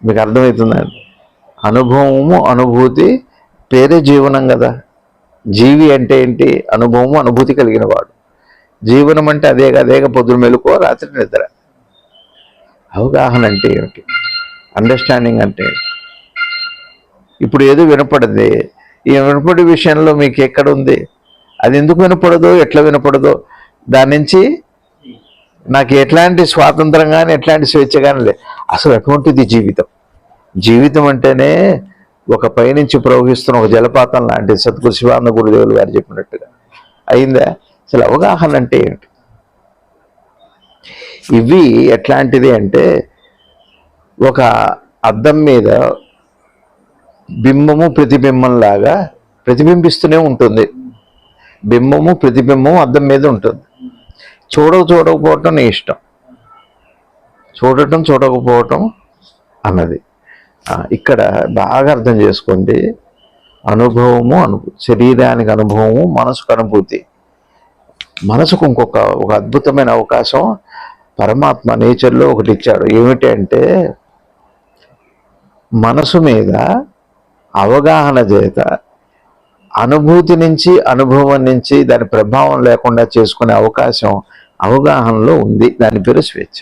మీకు అర్థమవుతుందండి? అనుభవము అనుభూతి పేరే జీవనం కదా. జీవి అంటే ఏంటి? అనుభవము అనుభూతి కలిగిన వాడు. జీవనం అంటే అదేగా పొద్దున మెలుకో రాత్రి నిద్ర. అవగాహన అంటే ఏమిటి? అండర్స్టాండింగ్ అంటే ఇప్పుడు ఏదో వినపడింది, ఈ వినపడే విషయంలో మీకు ఎక్కడ ఉంది? అది ఎందుకు వినపడదో, ఎట్లా వినపడదో, దాని నుంచి నాకు ఎట్లాంటి స్వాతంత్రం కానీ ఎట్లాంటి స్వేచ్ఛ కానీ లేదు. అసలు అటువంటిది జీవితం. జీవితం అంటేనే ఒక పైనుంచి ప్రవహిస్తున్న ఒక జలపాతం లాంటి సద్గురు శివానంద గురుదేవులు గారు చెప్పినట్టుగా అయిందా? అసలు అవగాహన అంటే ఏమిటి? ఇవి ఎట్లాంటిది అంటే ఒక అద్దం మీద బింబము ప్రతిబింబంలాగా ప్రతిబింబిస్తూనే ఉంటుంది. బింబము ప్రతిబింబం అద్దం మీద ఉంటుంది. చూడకపోవటం నీ ఇష్టం, చూడకపోవటం అన్నది. ఇక్కడ బాగా అర్థం చేసుకోండి. అనుభవము శరీరానికి అనుభవము, మనసుకు అనుభూతి. మనసుకు ఒక అద్భుతమైన అవకాశం పరమాత్మ నేచర్లో ఒకటి ఇచ్చాడు. ఏమిటి అంటే మనసు మీద అవగాహన చేత అనుభూతి నుంచి, అనుభవం నుంచి దాని ప్రభావం లేకుండా చేసుకునే అవకాశం అవగాహనలో ఉంది. దాని పేరు స్వేచ్ఛ.